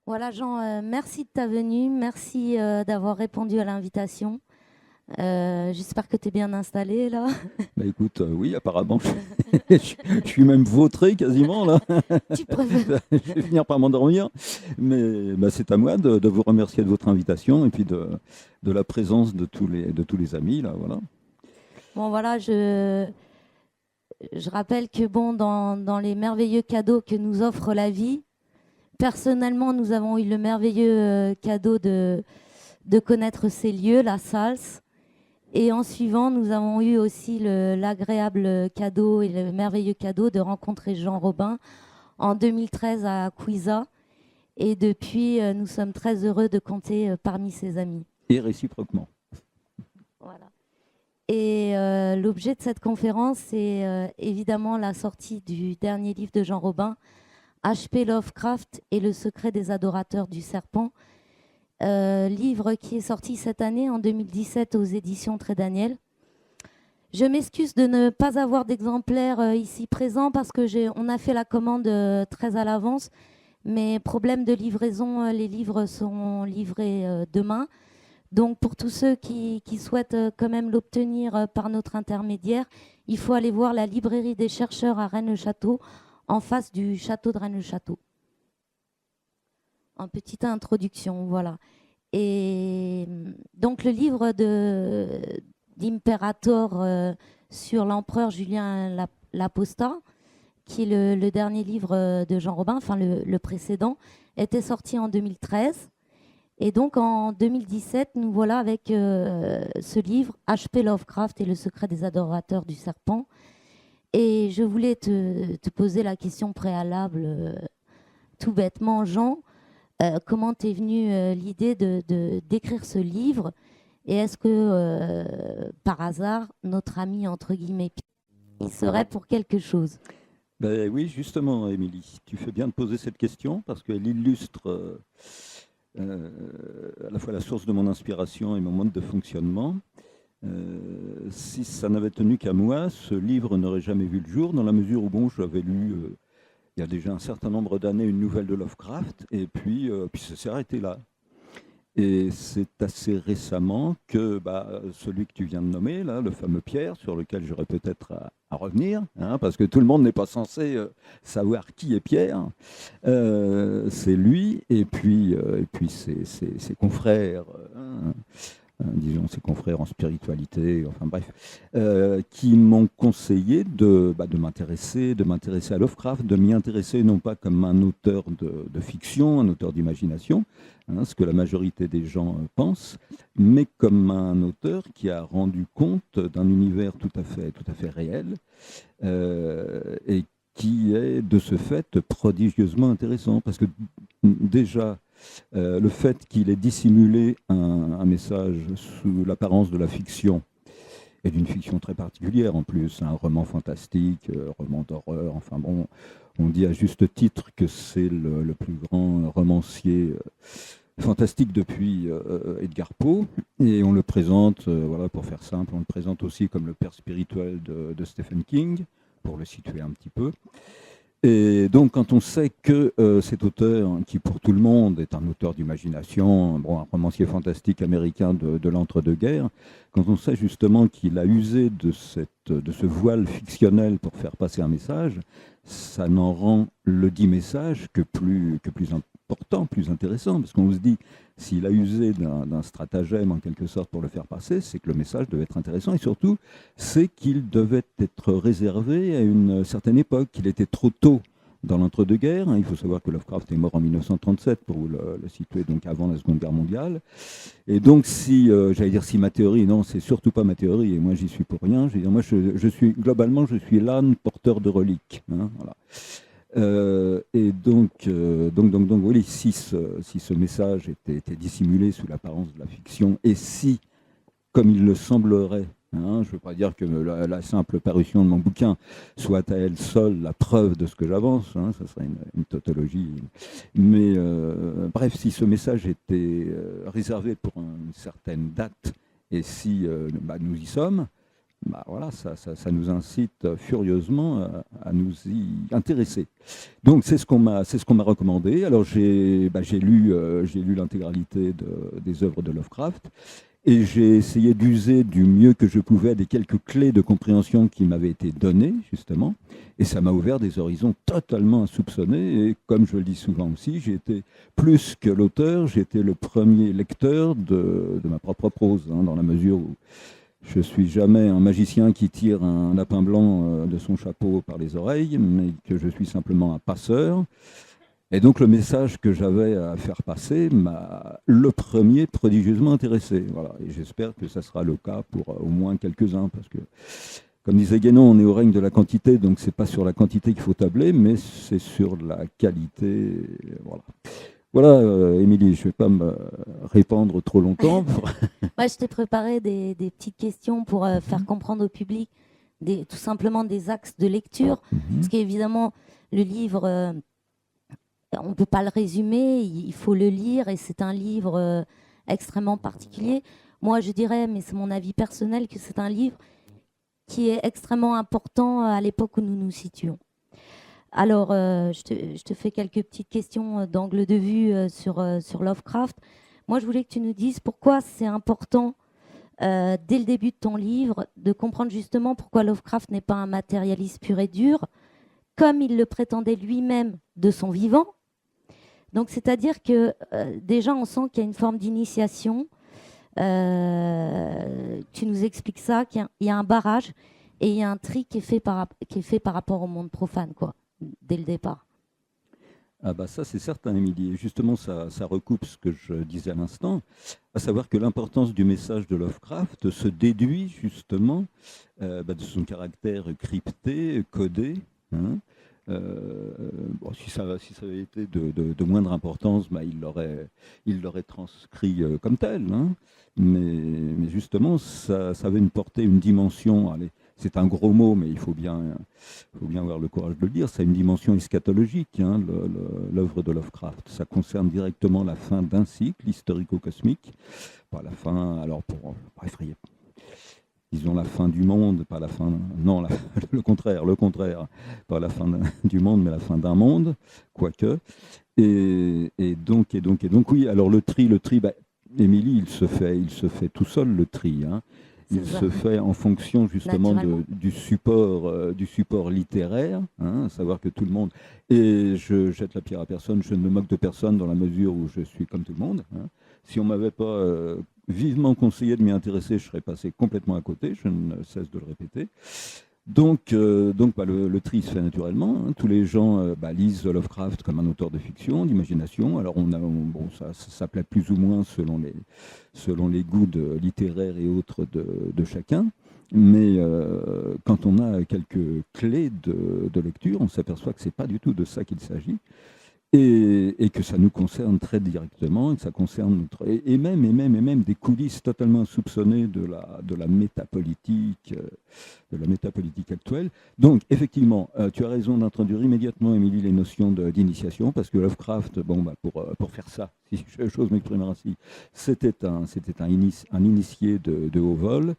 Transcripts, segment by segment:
Voilà Jean, merci de ta venue, merci d'avoir répondu à l'invitation. J'espère que tu es bien installé là. Bah écoute, oui, apparemment, je suis même vautré quasiment là. Tu préfères. Je vais finir par m'endormir. Mais bah, c'est à moi de vous remercier de votre invitation et puis de la présence de tous les amis là, voilà. Bon voilà, je rappelle que bon, dans les merveilleux cadeaux que nous offre la vie, personnellement, nous avons eu le merveilleux cadeau de connaître ces lieux, la SALS. Et en suivant, nous avons eu aussi l'agréable cadeau et le merveilleux cadeau de rencontrer Jean Robin en 2013 à Cuisa. Et depuis, nous sommes très heureux de compter parmi ses amis. Et réciproquement. Voilà. Et l'objet de cette conférence, c'est évidemment la sortie du dernier livre de Jean Robin, H.P. Lovecraft et le secret des adorateurs du serpent, livre qui est sorti cette année en 2017 aux éditions Très Daniel. Je m'excuse de ne pas avoir d'exemplaires ici présents parce qu'on a fait la commande très à l'avance, mais problème de livraison, les livres seront livrés demain. Donc pour tous ceux qui souhaitent quand même l'obtenir par notre intermédiaire, il faut aller voir la librairie des chercheurs à Rennes-le-Château, en face du château de Rennes-le-Château. En petite introduction, voilà. Et donc le livre d'Imperator sur l'empereur Julien l'Apostat, qui est le dernier livre de Jean Robin, enfin le précédent, était sorti en 2013. Et donc en 2017, nous voilà avec ce livre, H.P. Lovecraft et le secret des adorateurs du serpent. Et je voulais te poser la question préalable, tout bêtement, Jean. Comment t'es venue l'idée d'écrire ce livre? Et est-ce que, par hasard, notre ami, entre guillemets, il serait pour quelque chose? Ben oui, justement, Émilie, tu fais bien de poser cette question parce qu'elle illustre à la fois la source de mon inspiration et mon mode de fonctionnement. Si ça n'avait tenu qu'à moi, ce livre n'aurait jamais vu le jour, dans la mesure où bon, j'avais lu il y a déjà un certain nombre d'années une nouvelle de Lovecraft, et puis ça s'est arrêté là. Et c'est assez récemment que celui que tu viens de nommer, là, le fameux Pierre, sur lequel j'aurais peut-être à revenir, hein, parce que tout le monde n'est pas censé savoir qui est Pierre, c'est lui, et puis ses confrères, disons ses confrères en spiritualité, enfin bref, qui m'ont conseillé de m'intéresser à Lovecraft, de m'y intéresser non pas comme un auteur de fiction, un auteur d'imagination, hein, ce que la majorité des gens pensent, mais comme un auteur qui a rendu compte d'un univers tout à fait réel, et qui est de ce fait prodigieusement intéressant, parce que déjà, le fait qu'il ait dissimulé un message sous l'apparence de la fiction, et d'une fiction très particulière en plus, un roman fantastique, roman d'horreur, enfin bon, on dit à juste titre que c'est le plus grand romancier fantastique depuis Edgar Poe, et on le présente, voilà, pour faire simple, on le présente aussi comme le père spirituel de Stephen King, pour le situer un petit peu. Et donc, quand on sait que cet auteur, qui pour tout le monde est un auteur d'imagination, bon, un romancier fantastique américain de l'entre-deux-guerres, quand on sait justement qu'il a usé de ce voile fictionnel pour faire passer un message, ça n'en rend le dit message que plus important, plus intéressant, parce qu'on se dit, s'il a usé d'un stratagème en quelque sorte pour le faire passer, c'est que le message devait être intéressant, et surtout, c'est qu'il devait être réservé à une certaine époque, qu'il était trop tôt dans l'entre-deux-guerres. Il faut savoir que Lovecraft est mort en 1937, pour vous le situer, donc avant la Seconde Guerre mondiale. Et donc, si ma théorie, non, c'est surtout pas ma théorie, et moi j'y suis pour rien, moi je suis l'âne porteur de reliques, hein, voilà. Et donc oui, si ce message était dissimulé sous l'apparence de la fiction, et si, comme il le semblerait, Hein. Je ne veux pas dire que la simple parution de mon bouquin soit à elle seule la preuve de ce que j'avance, hein, ça serait une tautologie. Mais bref, si ce message était réservé pour une certaine date, et si nous y sommes, voilà, ça nous incite furieusement à nous y intéresser. Donc c'est ce qu'on m'a recommandé. Alors j'ai lu l'intégralité des œuvres de Lovecraft. Et j'ai essayé d'user du mieux que je pouvais des quelques clés de compréhension qui m'avaient été données, justement. Et ça m'a ouvert des horizons totalement insoupçonnés. Et comme je le dis souvent aussi, j'ai été plus que l'auteur, j'ai été le premier lecteur de ma propre prose, hein, dans la mesure où je ne suis jamais un magicien qui tire un lapin blanc de son chapeau par les oreilles, mais que je suis simplement un passeur. Et donc le message que j'avais à faire passer m'a le premier prodigieusement intéressé. Voilà. Et j'espère que ça sera le cas pour au moins quelques-uns, parce que, comme disait Guénon, on est au règne de la quantité, donc c'est pas sur la quantité qu'il faut tabler, mais c'est sur la qualité. Voilà. Voilà, Émilie, je ne vais pas me répandre trop longtemps. Moi, je t'ai préparé des petites questions pour faire comprendre au public tout simplement des axes de lecture, parce qu'évidemment, le livre... on ne peut pas le résumer, il faut le lire et c'est un livre extrêmement particulier. Moi, je dirais, mais c'est mon avis personnel, que c'est un livre qui est extrêmement important à l'époque où nous nous situons. Alors, je te fais quelques petites questions d'angle de vue sur Lovecraft. Moi, je voulais que tu nous dises pourquoi c'est important, dès le début de ton livre, de comprendre justement pourquoi Lovecraft n'est pas un matérialiste pur et dur, comme il le prétendait lui-même de son vivant. Donc, c'est-à-dire que déjà, on sent qu'il y a une forme d'initiation. Tu nous expliques ça, qu'il y a un barrage et il y a un tri qui est fait par rapport au monde profane, quoi, dès le départ. Ah bah ça, c'est certain, Émilie. Et justement, ça recoupe ce que je disais à l'instant, à savoir que l'importance du message de Lovecraft se déduit justement de son caractère crypté, codé. Hein. Bon, si ça avait été de moindre importance, il l'aurait transcrit comme tel. Hein. Mais justement, ça avait une portée, une dimension. Allez, c'est un gros mot, mais il faut bien avoir le courage de le dire. Ça a une dimension eschatologique, hein, l'œuvre de Lovecraft. Ça concerne directement la fin d'un cycle historico-cosmique. Pas la fin, alors pour effrayer. Disons la fin du monde, pas la fin... Non, le contraire, pas la fin du monde, mais la fin d'un monde, quoique. Et donc, oui, alors le tri, Émilie, il se fait tout seul, le tri. Hein. Il se fait en fonction justement du support littéraire, hein, à savoir que tout le monde... Et je jette la pierre à personne, je ne me moque de personne dans la mesure où je suis comme tout le monde. Hein. Si on ne m'avait pas vivement conseillé de m'y intéresser, je serais passé complètement à côté, je ne cesse de le répéter. Donc le tri se fait naturellement. Hein. Tous les gens lisent Lovecraft comme un auteur de fiction, d'imagination. Alors ça plaît plus ou moins selon les goûts littéraires et autres de chacun. Mais quand on a quelques clés de lecture, on s'aperçoit que ce n'est pas du tout de ça qu'il s'agit. Et que ça nous concerne très directement, et que ça concerne et même des coulisses totalement insoupçonnées de la métapolitique actuelle. Donc effectivement, tu as raison d'introduire immédiatement, Émilie, les notions d'initiation, parce que Lovecraft, pour faire ça, si j'ose m'exprimer ainsi, c'était un initié de haut vol.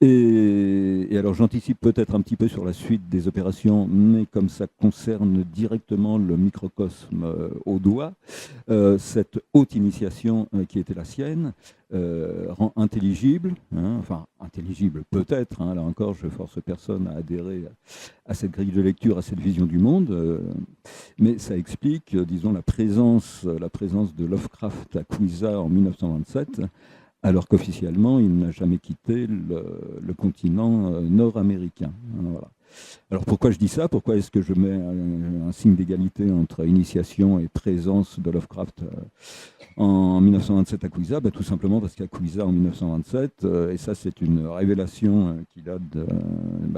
Et alors j'anticipe peut-être un petit peu sur la suite des opérations, mais comme ça concerne directement le microcosme au doigt, cette haute initiation qui était la sienne rend intelligible, hein, enfin intelligible peut-être, hein, là encore je force personne à adhérer à cette grille de lecture, à cette vision du monde, mais ça explique, disons, la présence de Lovecraft à Quizza en 1927, alors qu'officiellement, il n'a jamais quitté le continent nord-américain. Voilà. Alors pourquoi je dis ça? Pourquoi est-ce que je mets un signe d'égalité entre initiation et présence de Lovecraft en 1927 à Cuisa? Tout simplement parce qu'à Cuisa en 1927, et ça c'est une révélation qui date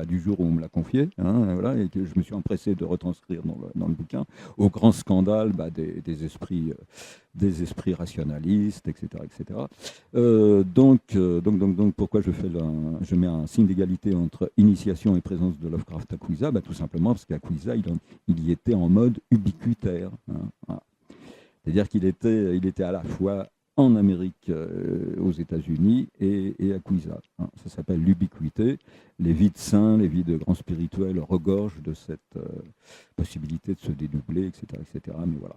du jour où on me l'a confié, voilà, et que je me suis empressé de retranscrire dans le bouquin, au grand scandale des esprits rationalistes, etc. etc. Donc, pourquoi je mets un signe d'égalité entre initiation et présence de Lovecraft à Cuisa? Tout simplement parce qu'à Cuisa, il y était en mode ubiquitaire. Voilà. C'est-à-dire qu'il était à la fois en Amérique, aux États-Unis et à Cuisa. Ça s'appelle l'ubiquité. Les vies de saints, les vies de grands spirituels regorgent de cette possibilité de se dédoubler, etc. etc. Mais voilà.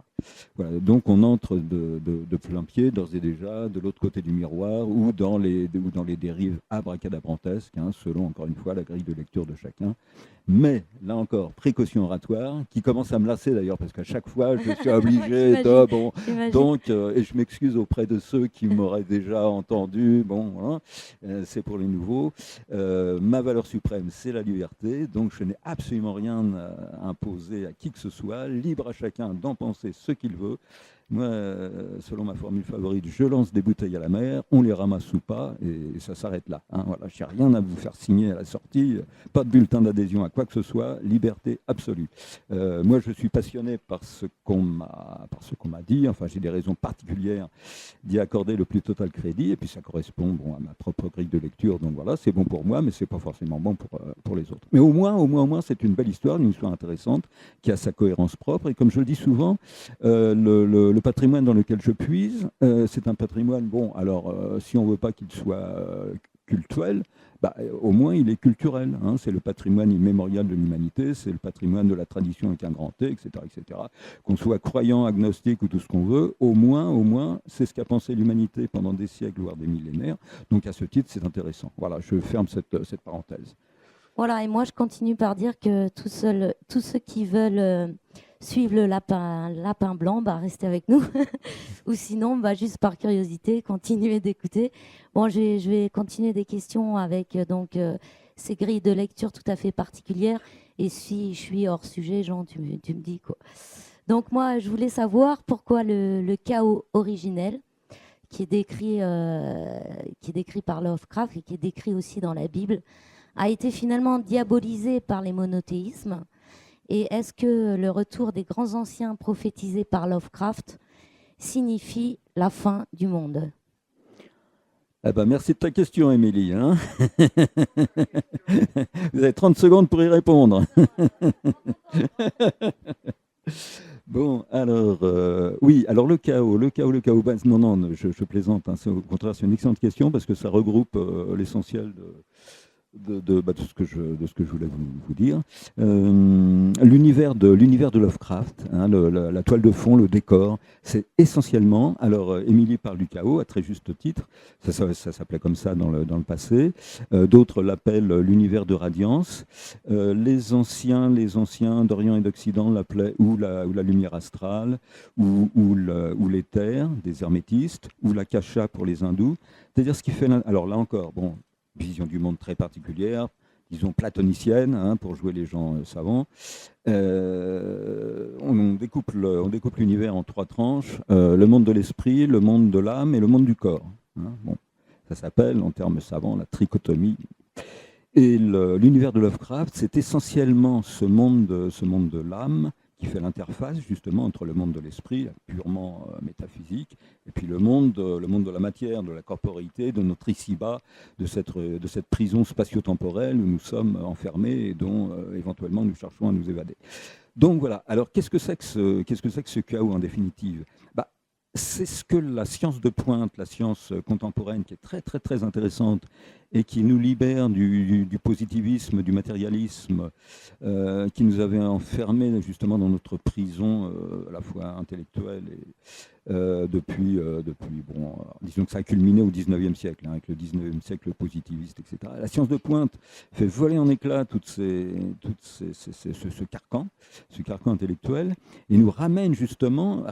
Donc on entre de plein pied, d'ores et déjà, de l'autre côté du miroir ou dans les dérives abracadabrantesques, selon, encore une fois, la grille de lecture de chacun. Mais, là encore, précaution oratoire, qui commence à me lasser d'ailleurs, parce qu'à chaque fois, je suis obligé J'imagine. Donc, et je m'excuse auprès de ceux qui m'auraient déjà entendu, c'est pour les nouveaux. Ma valeur suprême, c'est la liberté, donc je n'ai absolument rien à imposer à qui que ce soit, libre à chacun d'en penser ce qu'il veut. Moi, selon ma formule favorite, je lance des bouteilles à la mer, on les ramasse ou pas, et ça s'arrête là. Voilà, je n'ai rien à vous faire signer à la sortie, pas de bulletin d'adhésion à quoi que ce soit, liberté absolue. Moi, je suis passionné par ce qu'on m'a dit, enfin j'ai des raisons particulières d'y accorder le plus total crédit, et puis ça correspond à ma propre grille de lecture, donc voilà, c'est bon pour moi, mais c'est pas forcément bon pour les autres. Mais au moins, c'est une belle histoire, une histoire intéressante, qui a sa cohérence propre, et comme je le dis souvent, le patrimoine dans lequel je puise, c'est un patrimoine, si on ne veut pas qu'il soit cultuel, au moins il est culturel. C'est le patrimoine immémorial de l'humanité, c'est le patrimoine de la tradition avec un grand T, etc. etc. Qu'on soit croyant, agnostique ou tout ce qu'on veut, au moins, c'est ce qu'a pensé l'humanité pendant des siècles, voire des millénaires. Donc à ce titre, c'est intéressant. Voilà, je ferme cette parenthèse. Voilà, et moi je continue par dire que tous ceux qui veulent suivre le lapin blanc, restez avec nous. Ou sinon, juste par curiosité, continuez d'écouter. Bon, je vais continuer des questions avec ces grilles de lecture tout à fait particulières. Et si je suis hors sujet, Jean, tu me dis quoi. Donc moi, je voulais savoir pourquoi le chaos originel, qui est décrit par Lovecraft et qui est décrit aussi dans la Bible, a été finalement diabolisé par les monothéismes. Et est-ce que le retour des grands anciens prophétisés par Lovecraft signifie la fin du monde? Merci de ta question, Émilie. Vous avez 30 secondes pour y répondre. Bon, alors, oui, alors le chaos. Non, je plaisante. Au contraire, c'est une excellente question parce que ça regroupe l'essentiel de ce que je voulais vous dire. L'univers de Lovecraft, la toile de fond, le décor, c'est essentiellement, alors Émilie parle du chaos à très juste titre, ça s'appelait comme ça dans le passé, d'autres l'appellent l'univers de radiance, les anciens d'Orient et d'Occident l'appelaient ou la lumière astrale, ou l'éther des hermétistes, ou la kasha pour les hindous, c'est-à-dire ce qui fait, alors là encore, vision du monde très particulière, disons platonicienne, pour jouer les gens savants. On découpe l'univers en 3 tranches, le monde de l'esprit, le monde de l'âme et le monde du corps. Ça s'appelle, en termes savants, la trichotomie. Et l'univers de Lovecraft, c'est essentiellement ce monde de l'âme qui fait l'interface justement entre le monde de l'esprit, purement métaphysique, et puis le monde de la matière, de la corporéité, de notre ici-bas, de cette prison spatio-temporelle où nous sommes enfermés et dont éventuellement nous cherchons à nous évader. Donc voilà, alors qu'est-ce que c'est que ce chaos en définitive? C'est ce que la science de pointe, la science contemporaine, qui est très très très intéressante et qui nous libère du positivisme, du matérialisme, qui nous avait enfermés justement dans notre prison à la fois intellectuelle et depuis disons que ça a culminé au 19e siècle, avec le 19e siècle positiviste, etc. La science de pointe fait voler en éclats ce carcan intellectuel, et nous ramène justement,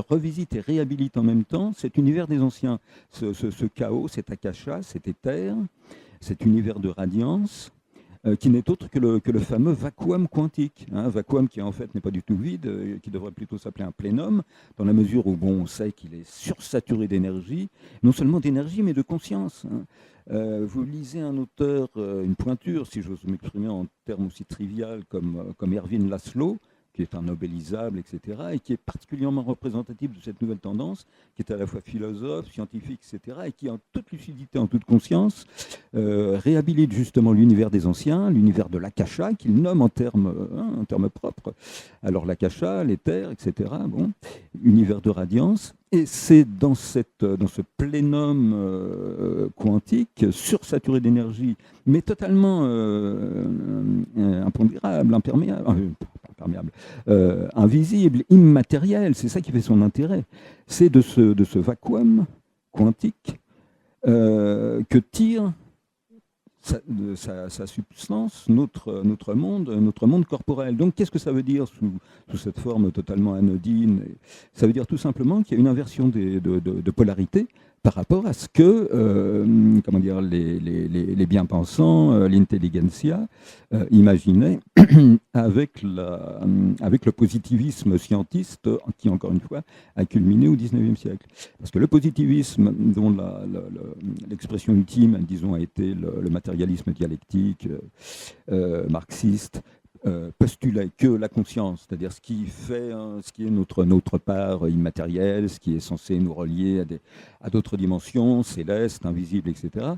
revisite et réhabilite en même temps cet univers des anciens, ce chaos, cet akasha, cet éther, cet univers de radiance, qui n'est autre que le fameux vacuum quantique. Vacuum qui en fait n'est pas du tout vide, qui devrait plutôt s'appeler un plénum, dans la mesure où on sait qu'il est sursaturé d'énergie, non seulement d'énergie, mais de conscience. Vous lisez un auteur, une pointure, si j'ose m'exprimer en termes aussi trivial, comme Erwin Laszlo, qui est un nobelisable, etc., et qui est particulièrement représentatif de cette nouvelle tendance, qui est à la fois philosophe, scientifique, etc., et qui, en toute lucidité, en toute conscience, réhabilite justement l'univers des anciens, l'univers de l'akasha, qu'il nomme en termes propres. Alors l'akasha, l'éther, etc., bon, univers de radiance, et c'est dans ce plénum quantique, sursaturé d'énergie, mais totalement impondérable, invisible, immatériel, c'est ça qui fait son intérêt. C'est de ce vacuum quantique que tire sa substance, notre monde corporel. Donc qu'est-ce que ça veut dire sous cette forme totalement anodine? Ça veut dire tout simplement qu'il y a une inversion de polarité par rapport à ce que les bien-pensants, l'intelligentsia, imaginaient avec le positivisme scientiste qui, encore une fois, a culminé au XIXe siècle. Parce que le positivisme, dont l'expression ultime, disons, a été le matérialisme dialectique marxiste, postulait que la conscience, c'est-à-dire ce qui est notre part immatérielle, ce qui est censé nous relier à d'autres dimensions, célestes, invisibles, etc.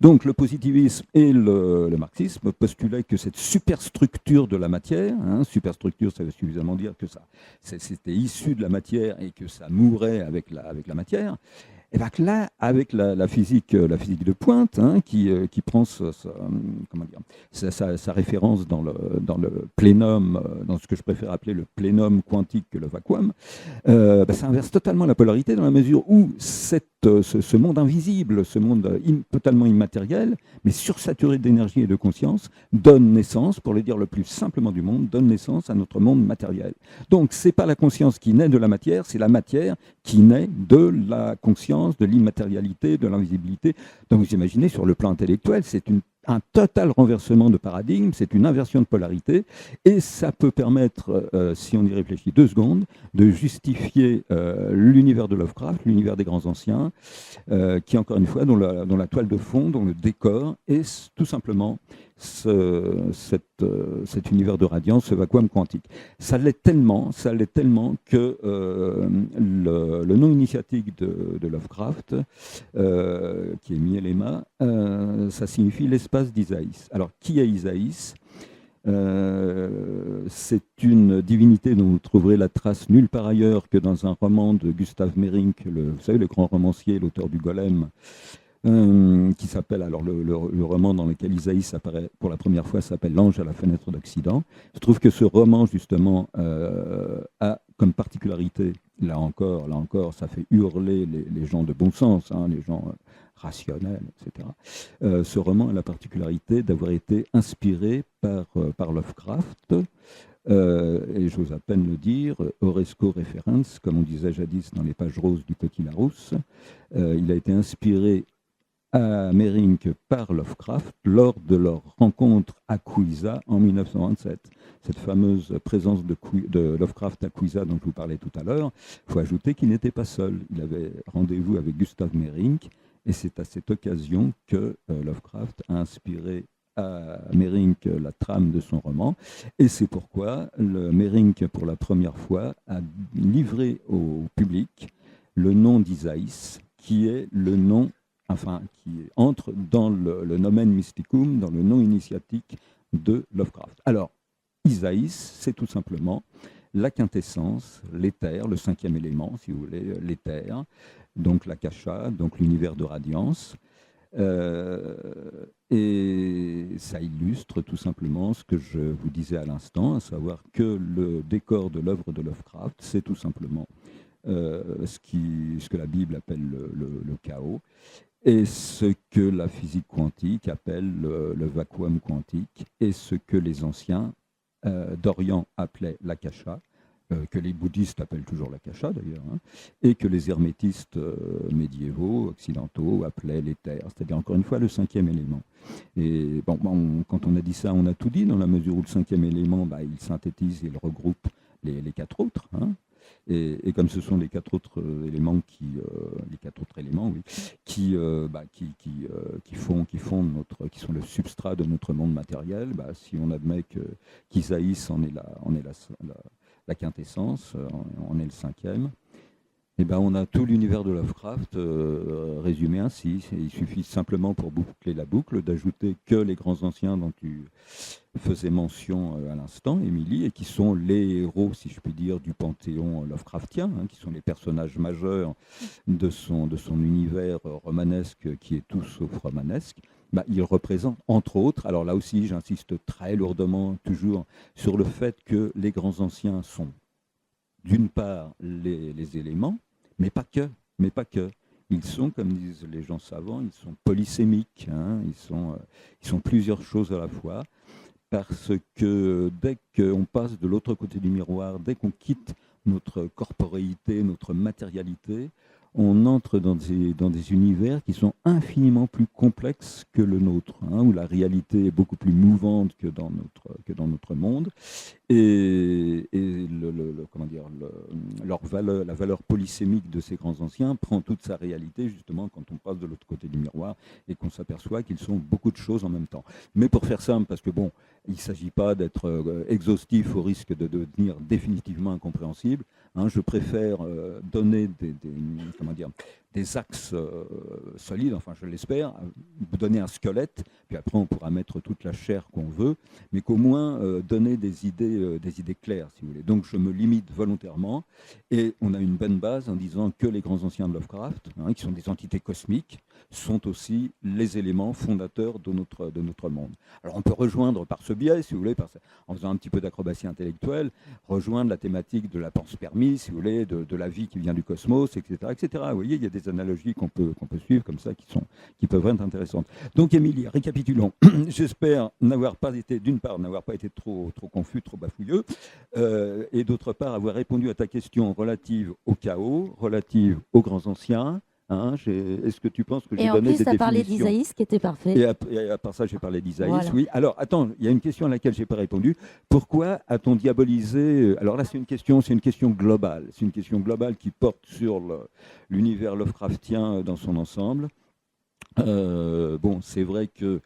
Donc le positivisme et le marxisme postulaient que cette superstructure de la matière, superstructure, ça veut suffisamment dire que c'était issu de la matière et que ça mourait avec la matière. Et bien là, avec la physique de pointe, qui prend sa référence dans le plénum, dans ce que je préfère appeler le plénum quantique que le vacuum, ça inverse totalement la polarité dans la mesure où ce monde invisible, ce monde totalement immatériel, mais sursaturé d'énergie et de conscience, donne naissance, pour le dire le plus simplement du monde, donne naissance à notre monde matériel. Donc, ce n'est pas la conscience qui naît de la matière, c'est la matière qui naît de la conscience, de l'immatérialité, de l'invisibilité. Donc, vous imaginez, sur le plan intellectuel, c'est un total renversement de paradigme, c'est une inversion de polarité, et ça peut permettre, si on y réfléchit 2 secondes, de justifier l'univers de Lovecraft, l'univers des grands anciens, qui, encore une fois, dont la toile de fond, dont le décor est tout simplement cet univers de radiance, ce vacuum quantique. Ça l'est tellement que le nom initiatique de Lovecraft, qui est Miellema, ça signifie l'espace d'Isaïs. Alors, qui est Isaïs ? C'est une divinité dont vous trouverez la trace nulle part ailleurs que dans un roman de Gustav Meyrink, vous savez, le grand romancier, l'auteur du Golem, qui s'appelle, alors le roman dans lequel Isaïs apparaît pour la première fois s'appelle L'Ange à la fenêtre d'Occident. Je trouve que ce roman, justement, a comme particularité, là encore, ça fait hurler les gens de bon sens, les gens rationnels, etc. Ce roman a la particularité d'avoir été inspiré par Lovecraft, et j'ose à peine le dire, Horresco Referens, comme on disait jadis dans les pages roses du Petit Larousse. Il a été inspiré à Meyrink par Lovecraft lors de leur rencontre à Cuisa en 1927. Cette fameuse présence de Lovecraft à Cuisa dont je vous parlais tout à l'heure, il faut ajouter qu'il n'était pas seul. Il avait rendez-vous avec Gustav Meyrink, et c'est à cette occasion que Lovecraft a inspiré à Meyrink la trame de son roman, et c'est pourquoi Meyrink, pour la première fois, a livré au public le nom d'Isaïs, qui est le nom qui entre dans le nomen mysticum, dans le nom initiatique de Lovecraft. Alors, Isaïs, c'est tout simplement la quintessence, l'éther, le 5e élément, si vous voulez, l'éther, donc l'akasha, donc l'univers de radiance. Et ça illustre tout simplement ce que je vous disais à l'instant, à savoir que le décor de l'œuvre de Lovecraft, c'est tout simplement ce que la Bible appelle le chaos, et ce que la physique quantique appelle le vacuum quantique, et ce que les anciens d'Orient appelaient l'akasha, que les bouddhistes appellent toujours l'akasha d'ailleurs, hein, et que les hermétistes médiévaux, occidentaux, appelaient l'éther, c'est-à-dire encore une fois le cinquième élément. Et quand on a dit ça, on a tout dit, dans la mesure où le cinquième élément, il synthétise et il regroupe les quatre autres. Hein. Et comme ce sont les quatre autres éléments qui sont le substrat de notre monde matériel, si on admet qu'Isaïs en est la quintessence, on est le cinquième. Et on a tout l'univers de Lovecraft résumé ainsi. Il suffit simplement, pour boucler la boucle, d'ajouter que les grands anciens dont tu faisais mention à l'instant, Émilie, et qui sont les héros, si je puis dire, du panthéon Lovecraftien, hein, qui sont les personnages majeurs de son univers romanesque, qui est tout sauf romanesque. Il représente, entre autres, alors là aussi j'insiste très lourdement toujours sur le fait que les grands anciens sont d'une part les éléments, mais pas que. Ils sont, comme disent les gens savants, ils sont polysémiques, hein, ils sont plusieurs choses à la fois, parce que dès qu'on passe de l'autre côté du miroir, dès qu'on quitte notre corporéité, notre matérialité, on entre dans des univers qui sont infiniment plus complexes que le nôtre, hein, où la réalité est beaucoup plus mouvante que dans notre monde. Et la valeur polysémique de ces grands anciens prend toute sa réalité justement quand on passe de l'autre côté du miroir et qu'on s'aperçoit qu'ils sont beaucoup de choses en même temps. Mais pour faire simple, parce que il ne s'agit pas d'être exhaustif au risque de devenir définitivement incompréhensible, hein, je préfère donner des axes solides, enfin je l'espère, vous donner un squelette, puis après on pourra mettre toute la chair qu'on veut, mais qu'au moins donner des idées claires, si vous voulez. Donc je me limite volontairement, et on a une bonne base en disant que les grands anciens de Lovecraft, hein, qui sont des entités cosmiques, sont aussi les éléments fondateurs de notre monde. Alors on peut rejoindre par ce biais, si vous voulez, en faisant un petit peu d'acrobatie intellectuelle, rejoindre la thématique de la panspermie, si vous voulez, de la vie qui vient du cosmos, etc. etc. Vous voyez, il y a des analogies qu'on peut suivre comme ça qui peuvent être intéressantes. Donc Émilie, récapitulons. J'espère n'avoir pas été trop confus, trop bafouilleux, et d'autre part avoir répondu à ta question relative au chaos, relative aux grands anciens. Hein, est-ce que tu penses que j'ai donné des définitions ? Et en plus, tu as parlé d'Isaïs, qui était parfait. Et à part ça, j'ai parlé d'Isaïs, voilà. Oui. Alors, attends, il y a une question à laquelle je n'ai pas répondu. Pourquoi a-t-on diabolisé... Alors là, c'est une question globale. C'est une question globale qui porte sur l'univers Lovecraftien dans son ensemble. C'est vrai que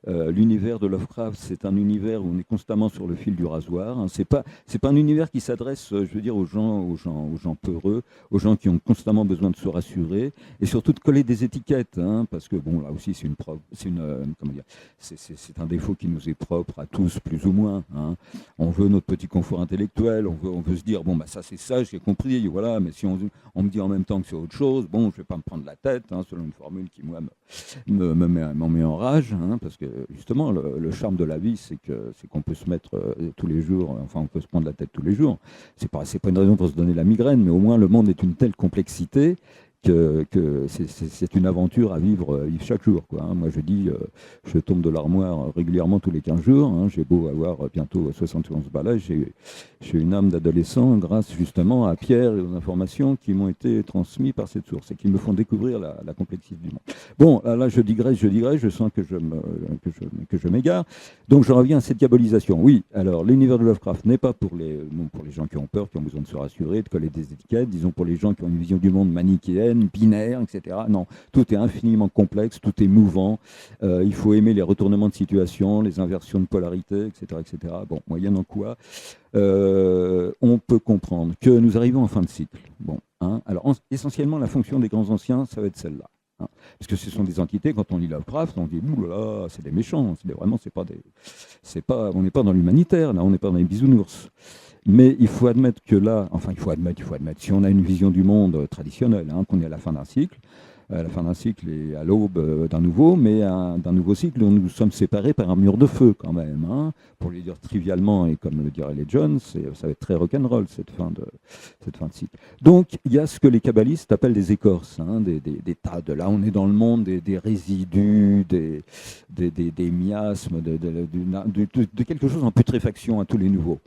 l'univers de Lovecraft, c'est un univers où on est constamment sur le fil du rasoir. Hein. C'est pas un univers qui s'adresse, je veux dire, aux gens peureux, aux gens qui ont constamment besoin de se rassurer, et surtout de coller des étiquettes, hein, parce que là aussi c'est un défaut qui nous est propre à tous, plus ou moins. Hein. On veut notre petit confort intellectuel, on veut se dire ça c'est ça, j'ai compris, voilà. Mais si on me dit en même temps que c'est autre chose, je vais pas me prendre la tête, hein, selon une formule qui moi m'en met en rage, hein, parce que justement le charme de la vie, c'est qu'on peut se mettre tous les jours, enfin on peut se prendre la tête tous les jours. C'est pas une raison pour se donner la migraine, mais au moins le monde est une telle complexité que c'est une aventure à vivre chaque jour, quoi, hein. Moi je dis, je tombe de l'armoire régulièrement tous les 15 jours, hein. J'ai beau avoir bientôt 71 balais, j'ai une âme d'adolescent grâce justement à Pierre et aux informations qui m'ont été transmises par cette source et qui me font découvrir la complexité du monde. Bon, là je digresse, je sens que je m'égare. Donc je reviens à cette diabolisation. Oui, alors l'univers de Lovecraft n'est pas pour les gens qui ont peur, qui ont besoin de se rassurer, de coller des étiquettes, disons pour les gens qui ont une vision du monde manichéenne, binaire, etc. Non, tout est infiniment complexe, tout est mouvant. Il faut aimer les retournements de situation, les inversions de polarité, etc. etc. Bon, moyennant quoi, on peut comprendre que nous arrivons en fin de cycle. Bon, hein, alors essentiellement, la fonction des grands anciens, ça va être celle-là. Hein, parce que ce sont des entités, quand on lit Lovecraft, on dit oulala, c'est des méchants, on n'est pas dans l'humanitaire, là, on n'est pas dans les bisounours. Mais il faut admettre que là, si on a une vision du monde traditionnelle, hein, qu'on est à la fin d'un cycle, et à l'aube d'un nouveau, mais d'un nouveau cycle où nous sommes séparés par un mur de feu quand même. Hein. Pour le dire trivialement, et comme le diraient les Jones, ça va être très rock'n'roll cette fin de cycle. Donc il y a ce que les kabbalistes appellent des écorces, hein, des tas de là, on est dans le monde des résidus, des miasmes, de quelque chose en putréfaction à tous les nouveaux.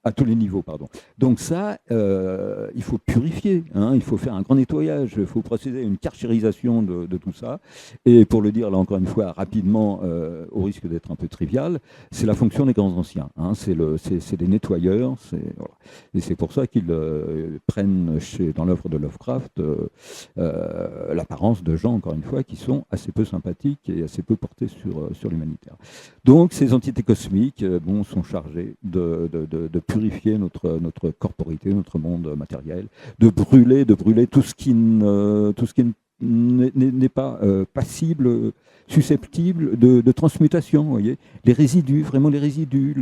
À tous les niveaux, pardon. Donc ça, il faut purifier, hein, il faut faire un grand nettoyage, il faut procéder à une karchérisation de tout ça. Et pour le dire, là encore une fois, rapidement, au risque d'être un peu trivial, c'est la fonction des grands anciens. Hein, c'est des nettoyeurs. Voilà. Et c'est pour ça qu'ils prennent dans l'œuvre de Lovecraft l'apparence de gens, encore une fois, qui sont assez peu sympathiques et assez peu portés sur l'humanitaire. Donc ces entités cosmiques sont chargées de purifier notre corporité, notre monde matériel, de brûler tout ce qui n'est pas passible, susceptible de transmutation. Vous voyez, les résidus, vraiment les résidus.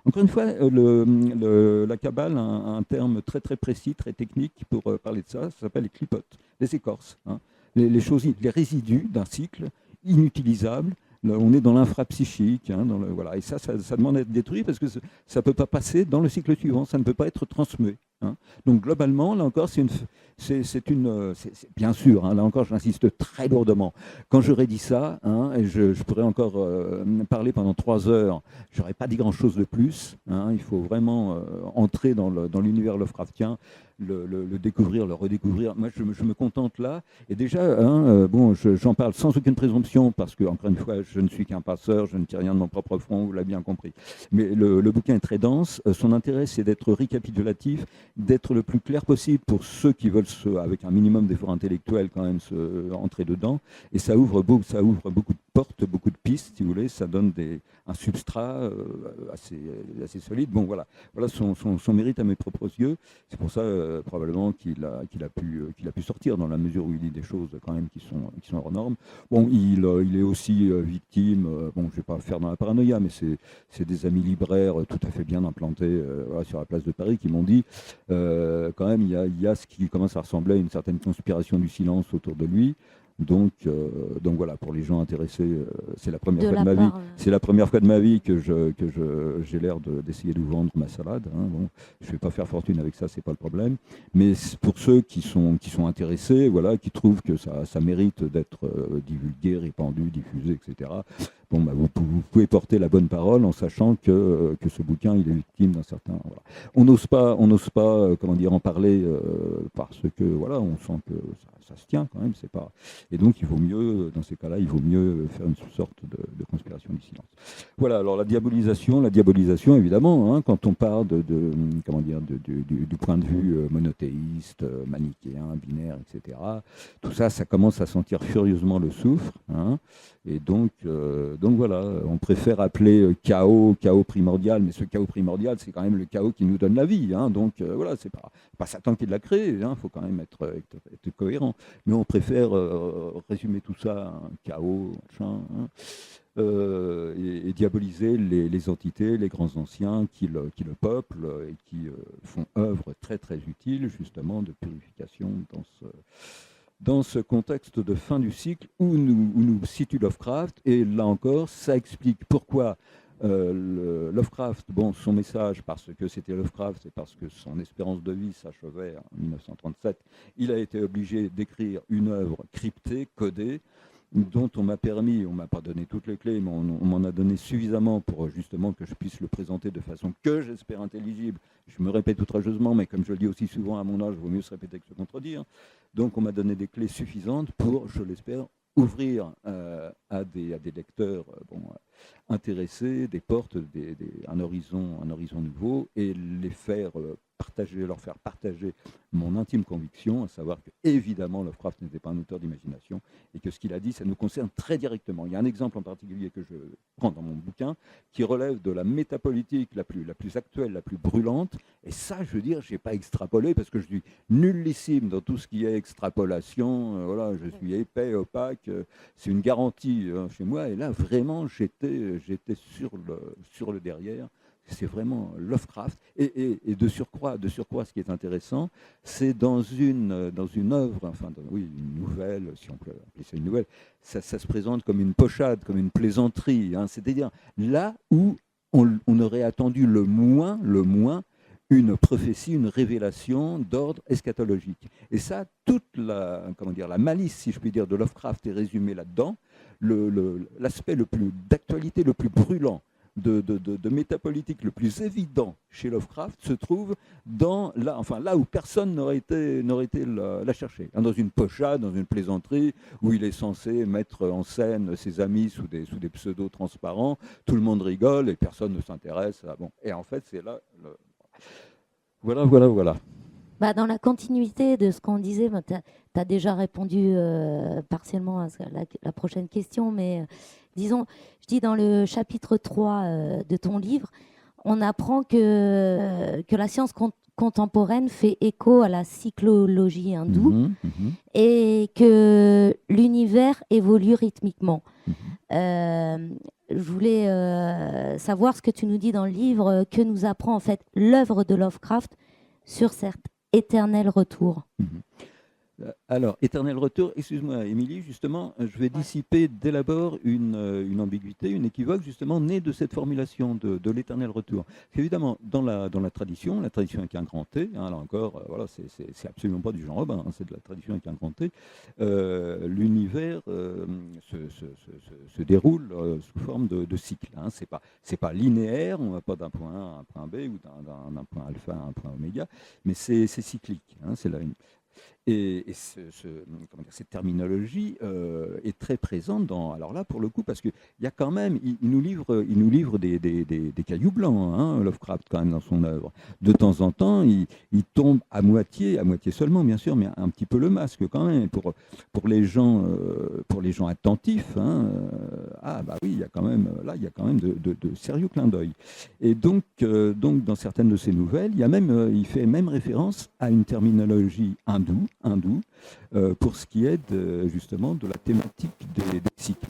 Encore une fois, la Kabbale a un terme très très précis, très technique pour parler de ça. Ça s'appelle les clipotes, les écorces. Hein. Les résidus d'un cycle inutilisable. On est dans l'infrapsychique, hein, voilà. Et ça demande à être détruit parce que ça ne peut pas passer dans le cycle suivant, ça ne peut pas être transmué. Hein. Donc globalement, là encore, c'est bien sûr, hein, là encore, j'insiste très lourdement. Quand j'aurais dit ça, hein, et je pourrais encore parler pendant 3 heures, je n'aurais pas dit grand-chose de plus. Hein. Il faut vraiment entrer dans l'univers Lovecraftien, le découvrir, le redécouvrir. Moi, je me contente là. Et déjà, hein, j'en parle sans aucune présomption parce que, encore une fois, je ne suis qu'un passeur, je ne tire rien de mon propre front, vous l'avez bien compris. Mais le bouquin est très dense. Son intérêt, c'est d'être récapitulatif, d'être le plus clair possible pour ceux qui veulent, avec un minimum d'effort intellectuel, quand même, entrer dedans. Et ça ouvre beaucoup de portes, beaucoup de pistes, si vous voulez. Ça donne un substrat assez solide. Bon, voilà son mérite à mes propres yeux. C'est pour ça, probablement, qu'il a pu sortir, dans la mesure où il dit des choses, quand même, qui sont hors normes. Bon, il est aussi victime, je ne vais pas faire dans la paranoïa, mais c'est des amis libraires tout à fait bien implantés sur la place de Paris qui m'ont dit, quand même, il y a ce qui commence à ressembler à une certaine conspiration du silence autour de lui. Donc voilà, pour les gens intéressés, c'est la première fois de ma vie. C'est la première fois de ma vie que j'ai l'air d'essayer de vous vendre ma salade. Hein. Bon, je ne vais pas faire fortune avec ça, c'est pas le problème. Mais pour ceux qui sont intéressés, voilà, qui trouvent que ça mérite d'être divulgué, répandu, diffusé, etc. Bon, vous pouvez porter la bonne parole en sachant que ce bouquin, il est victime d'un certain. Voilà. On n'ose pas, en parler parce que voilà, on sent que ça se tient quand même. C'est pas. Et donc, il vaut mieux, dans ces cas-là, faire une sorte de conspiration du silence. Voilà. Alors la diabolisation, évidemment, hein, quand on part du point de vue monothéiste, manichéen, binaire, etc. Tout ça, ça commence à sentir furieusement le soufre. Hein. Et donc voilà, on préfère appeler chaos primordial, mais ce chaos primordial, c'est quand même le chaos qui nous donne la vie. Hein, donc voilà, c'est pas Satan qui l'a créé, il faut quand même être cohérent. Mais on préfère résumer tout ça à un chaos, machin, hein, et diaboliser les entités, les grands anciens qui le peuplent et qui font œuvre très très utile justement de purification dans ce contexte de fin du cycle où nous situe Lovecraft. Et là encore, ça explique pourquoi Lovecraft, son message, parce que c'était Lovecraft et parce que son espérance de vie s'achevait en 1937, il a été obligé d'écrire une œuvre cryptée, codée, dont on m'a pas donné toutes les clés, mais on m'en a donné suffisamment pour justement que je puisse le présenter de façon que j'espère intelligible. Je me répète outrageusement, mais comme je le dis aussi souvent à mon âge, il vaut mieux se répéter que se contredire. Donc on m'a donné des clés suffisantes pour, je l'espère, ouvrir à des lecteurs intéressés des portes, un horizon nouveau, et leur faire partager mon intime conviction, à savoir que évidemment Lovecraft n'était pas un auteur d'imagination et que ce qu'il a dit, ça nous concerne très directement. Il y a un exemple en particulier que je prends dans mon bouquin qui relève de la métapolitique la plus actuelle, la plus brûlante, et ça, je veux dire, je n'ai pas extrapolé parce que je suis nullissime dans tout ce qui est extrapolation, voilà, je suis épais, opaque, c'est une garantie chez moi, et là vraiment j'étais sur le derrière. C'est vraiment Lovecraft. Et de surcroît, ce qui est intéressant, c'est dans une œuvre, une nouvelle, si on peut appeler ça une nouvelle, ça se présente comme une pochade, comme une plaisanterie. Hein, c'est-à-dire là où on aurait attendu le moins, une prophétie, une révélation d'ordre eschatologique. Et ça, toute la malice, si je puis dire, de Lovecraft est résumée là-dedans. L'aspect d'actualité le plus brûlant, de métapolitique le plus évident chez Lovecraft se trouve là où personne n'aurait été la chercher, hein, dans une pochade, dans une plaisanterie, où il est censé mettre en scène ses amis sous des pseudos transparents, tout le monde rigole et personne ne s'intéresse. Bon. Et en fait, c'est là... Voilà. Bah, dans la continuité de ce qu'on disait, bah, tu as déjà répondu partiellement à la prochaine question, mais disons, je dis dans le chapitre 3 de ton livre, on apprend que la science contemporaine fait écho à la cyclologie hindoue et que l'univers évolue rythmiquement. Je voulais savoir ce que tu nous dis dans le livre, que nous apprend en fait l'œuvre de Lovecraft sur cet éternel retour. Alors, éternel retour, excuse-moi Émilie, justement, je vais dissiper dès l'abord une ambiguïté, une équivoque, justement, née de cette formulation de l'éternel retour. Parce qu'évidemment, dans la tradition avec un grand T, hein, là encore, voilà, c'est absolument pas du Jean Robin, hein, c'est de la tradition avec un grand T, l'univers se déroule sous forme de cycle. Hein, c'est pas linéaire, on ne va pas d'un point A à un point B ou d'un point alpha à un point oméga, mais c'est cyclique. Hein, c'est là Et cette terminologie est très présente alors là, pour le coup, parce qu'il y a quand même, il nous livre des cailloux blancs, hein, Lovecraft, quand même, dans son œuvre. De temps en temps, il tombe à moitié seulement, bien sûr, mais un petit peu le masque quand même, pour les gens attentifs. Hein, bah oui, il y a quand même de sérieux clins d'œil. Et donc, dans certaines de ses nouvelles, il fait même référence à une terminologie hindoue, pour ce qui est justement de la thématique des cycles.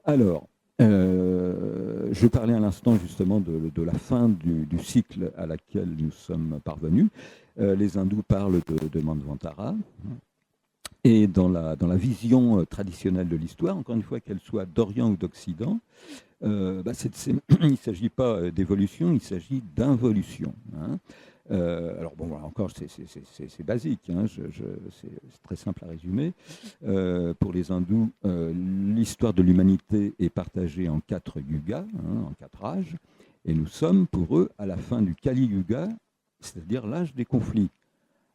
Alors, je parlais à l'instant justement de la fin du cycle à laquelle nous sommes parvenus. Les hindous parlent de Manvantara. Et dans la vision traditionnelle de l'histoire, encore une fois, qu'elle soit d'Orient ou d'Occident, il ne s'agit pas d'évolution, il s'agit d'involution. Hein. Alors bon, voilà, encore, c'est basique, hein, c'est très simple à résumer. Pour les hindous, l'histoire de l'humanité est partagée en 4 yugas, hein, en 4 âges, et nous sommes pour eux à la fin du Kali Yuga, c'est-à-dire l'âge des conflits.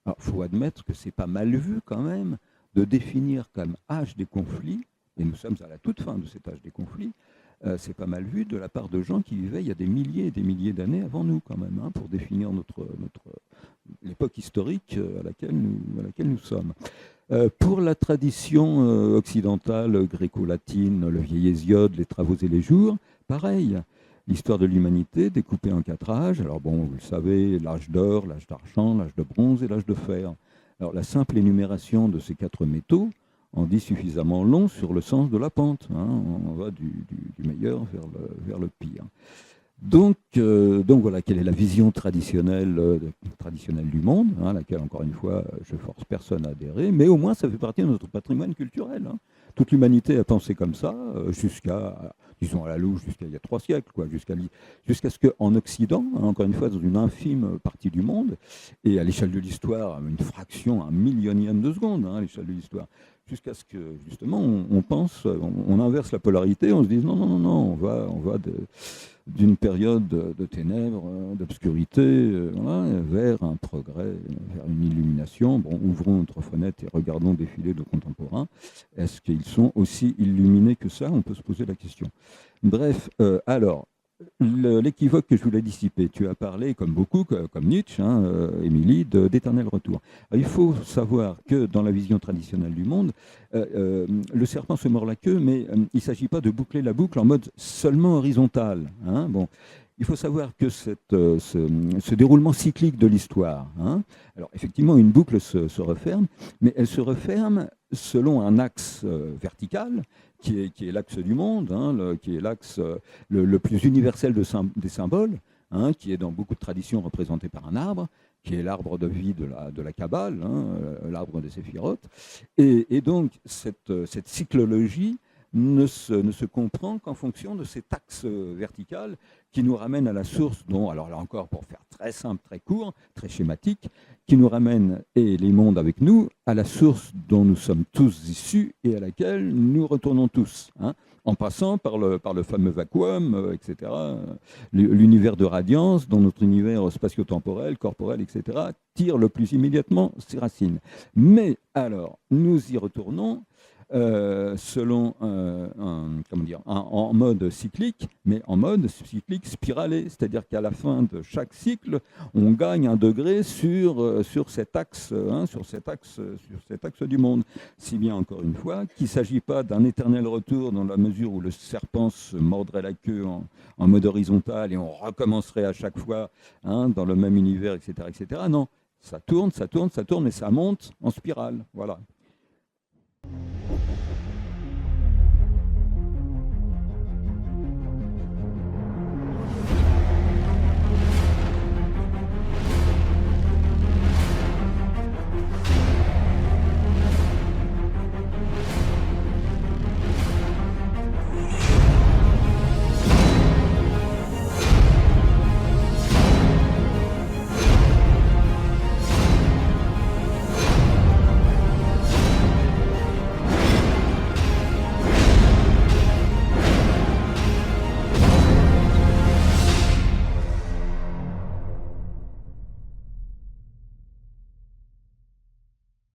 Alors, il faut admettre que c'est pas mal vu quand même de définir comme âge des conflits, et nous sommes à la toute fin de cet âge des conflits, c'est pas mal vu de la part de gens qui vivaient il y a des milliers et des milliers d'années avant nous quand même, hein, pour définir l'époque historique à laquelle nous sommes. Pour la tradition occidentale, gréco-latine, le vieil Hésiode, les travaux et les jours, pareil. L'histoire de l'humanité découpée en 4 âges. Alors bon, vous le savez, l'âge d'or, l'âge d'argent, l'âge de bronze et l'âge de fer. Alors la simple énumération de ces 4 métaux en dit suffisamment long sur le sens de la pente. Hein. On va du meilleur vers le pire. Donc voilà, quelle est la vision traditionnelle du monde, hein, à laquelle, encore une fois, je force personne à adhérer, mais au moins ça fait partie de notre patrimoine culturel. Hein. Toute l'humanité a pensé comme ça, jusqu'à, disons à la louche, jusqu'à il y a 3 siècles, quoi, jusqu'à ce qu'en Occident, hein, encore une fois, dans une infime partie du monde, et à l'échelle de l'histoire, une fraction, un millionième de seconde, hein, à l'échelle de l'histoire, jusqu'à ce que, justement, on pense, on inverse la polarité, on se dise non, on va d'une période de ténèbres, d'obscurité, voilà, vers un progrès, vers une illumination. Bon, ouvrons notre fenêtre et regardons défiler nos contemporains. Est-ce qu'ils sont aussi illuminés que ça? On peut se poser la question. Bref, alors, l'équivoque que je voulais dissiper, tu as parlé, comme beaucoup, comme Nietzsche, hein, Émilie, d'éternel retour. Alors, il faut savoir que dans la vision traditionnelle du monde, le serpent se mord la queue, mais il ne s'agit pas de boucler la boucle en mode seulement horizontal. Hein, bon. Il faut savoir que ce déroulement cyclique de l'histoire, hein, alors effectivement, une boucle se referme, mais elle se referme selon un axe vertical, qui est l'axe du monde, hein, qui est l'axe le plus universel des symboles, hein, qui est dans beaucoup de traditions représenté par un arbre, qui est l'arbre de vie de la Kabbale, hein, l'arbre des séphirotes. Et donc, cette cyclologie ne se comprend qu'en fonction de cet axe vertical qui nous ramène à la source dont, alors là encore, pour faire très simple, très court, très schématique, qui nous ramène, et les mondes avec nous, à la source dont nous sommes tous issus et à laquelle nous retournons tous. Hein. en passant par le fameux vacuum, etc. L'univers de radiance, dans notre univers spatio-temporel, corporel, etc., tire le plus immédiatement ses racines. Mais alors, nous y retournons selon en mode cyclique, mais en mode cyclique spiralé, c'est-à-dire qu'à la fin de chaque cycle, on gagne un degré sur cet axe, sur cet axe du monde. Si bien, encore une fois, qu'il ne s'agit pas d'un éternel retour dans la mesure où le serpent se mordrait la queue en mode horizontal et on recommencerait à chaque fois dans le même univers, etc., etc. Non, ça tourne et ça monte en spirale. Voilà.